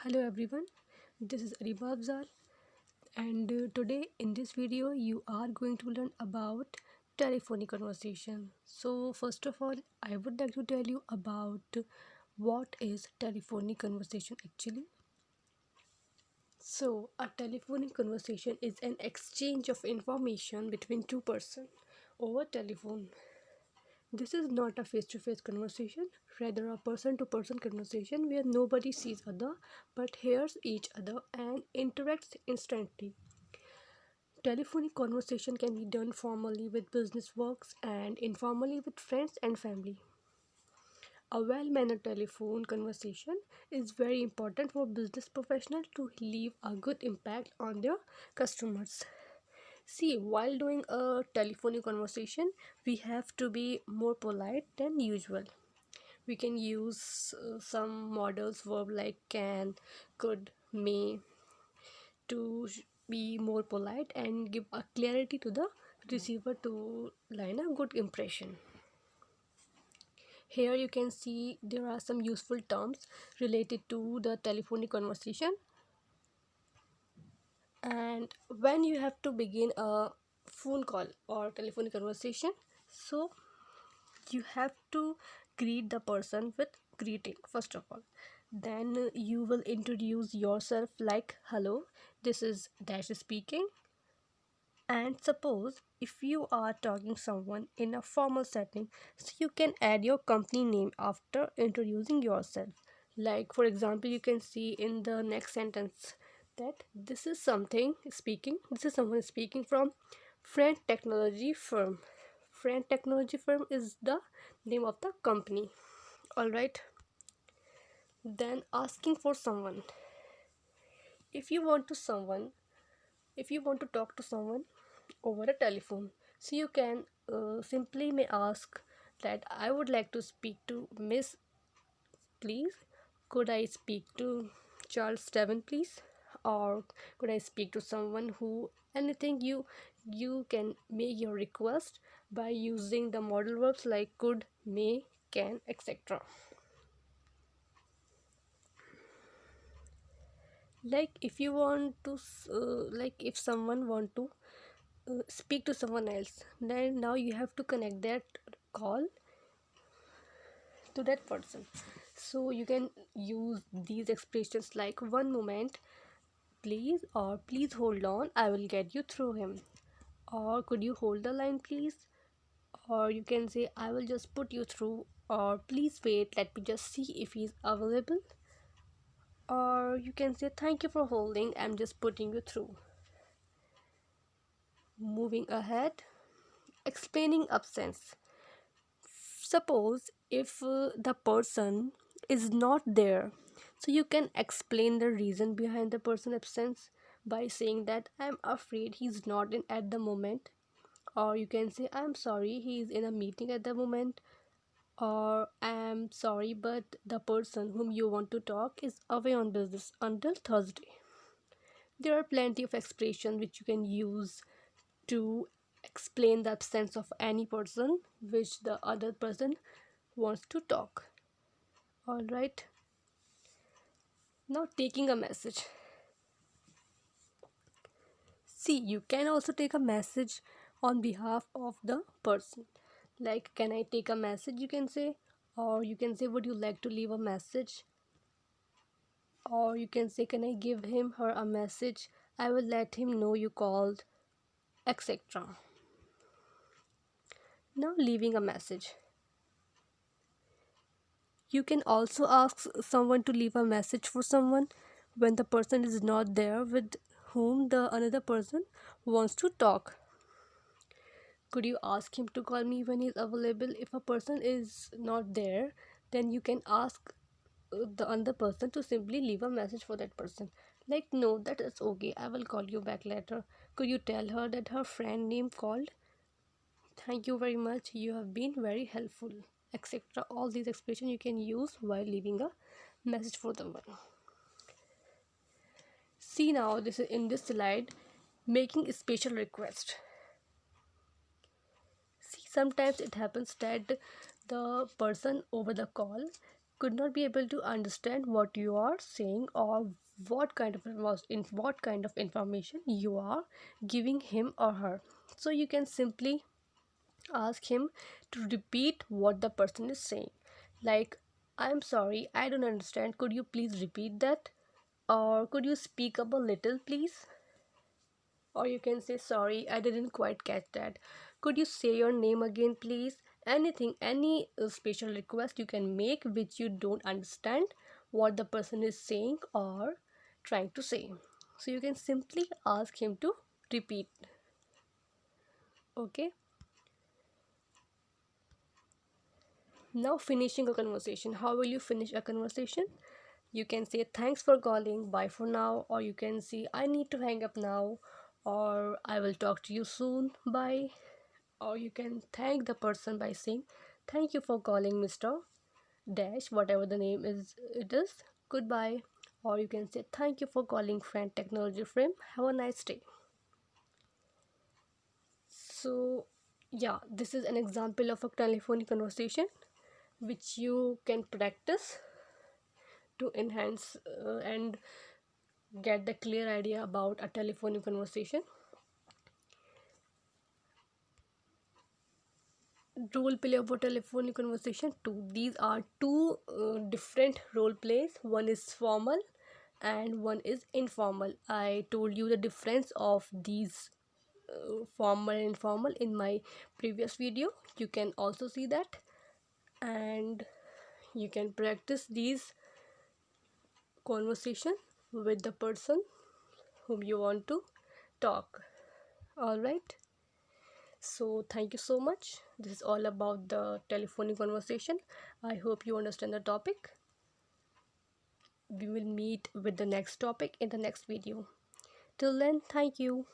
Hello everyone, this is Ariba Afzal and today in this video you are going to learn about telephonic conversation. So first of all, I would like to tell you about what is telephonic conversation actually. So a telephonic conversation is an exchange of information between two persons over telephone. This is not a face-to-face conversation, rather a person-to-person conversation where nobody sees other but hears each other and interacts instantly. Telephonic conversation can be done formally with business works and informally with friends and family. A well-mannered telephone conversation is very important for business professionals to leave a good impact on their customers. See, while doing a telephonic conversation, we have to be more polite than usual. We can use some models verb like can, could, may to be more polite and give a clarity to the receiver to line a good impression. Here you can see there are some useful terms related to the telephonic conversation, and when you have to begin a phone call or telephonic conversation, so you have to greet the person with greeting first of all. Then you will introduce yourself like hello, this is dash speaking. And suppose if you are talking someone in a formal setting, so you can add your company name after introducing yourself. Like for example, you can see in the next sentence that this is someone speaking from Friend Technology Firm. Friend Technology Firm is the name of the company. All right. Then asking for someone. If you want to someone, if you want to talk to someone over a telephone, so you can simply may ask that I would like to speak to Miss, please. Could I speak to Charles Steven, please? Or could I speak to someone who anything you can make your request by using the modal verbs like could, may, can, etc. Like if you want to like if someone want to speak to someone else, then now you have to connect that call to that person. So you can use these expressions like one moment please, or please hold on, I will get you through him, or could you hold the line please, or you can say I will just put you through, or please wait, let me just see if he's available, or you can say thank you for holding, I'm just putting you through. Moving ahead, explaining absence. Suppose if the person is not there, so you can explain the reason behind the person absence by saying that I'm afraid he's not in at the moment, or you can say I'm sorry he's in a meeting at the moment, or I'm sorry but the person whom you want to talk is away on business until Thursday. There are plenty of expressions which you can use to explain the absence of any person which the other person wants to talk. All right. Now taking a message. See, you can also take a message on behalf of the person. Like, can I take a message? You can say, or you can say, would you like to leave a message? Or you can say, can I give him her a message? I will let him know you called, etc. Now, leaving a message. You can also ask someone to leave a message for someone when the person is not there with whom the another person wants to talk. Could you ask him to call me when he's available? If a person is not there, then you can ask the other person to simply leave a message for that person. Like, no, that is okay. I will call you back later. Could you tell her that her friend name called? Thank you very much. You have been very helpful, etc. All these expressions you can use while leaving a message for the one. See now, this is in this slide, making a special request. See, sometimes it happens that the person over the call could not be able to understand what you are saying, or what kind of information you are giving him or her. So you can simply ask him to repeat what the person is saying, like, I'm sorry, I don't understand, could you please repeat that, or could you speak up a little please. Or you can say, sorry, I didn't quite catch that, could you say your name again please. Anything, any special request you can make which you don't understand what the person is saying or trying to say. So you can simply ask him to repeat. Okay. Now, finishing a conversation. How will you finish a conversation? You can say, thanks for calling, bye for now, or you can say, I need to hang up now, or I will talk to you soon, bye. Or you can thank the person by saying, thank you for calling Mr. Dash, whatever the name is, goodbye. Or you can say, thank you for calling Friend Technology Frame, have a nice day. So, yeah, this is an example of a telephonic conversation which you can practice to enhance and get the clear idea about a telephonic conversation. Role play of a telephonic conversation two. These are two different role plays. One is formal and one is informal. I told you the difference of these formal and informal in my previous video. You can also see that, and you can practice these conversation with the person whom you want to talk. All right. So thank you so much. This is all about the telephonic conversation. I hope you understand the topic. We will meet with the next topic in the next video. Till then, thank you.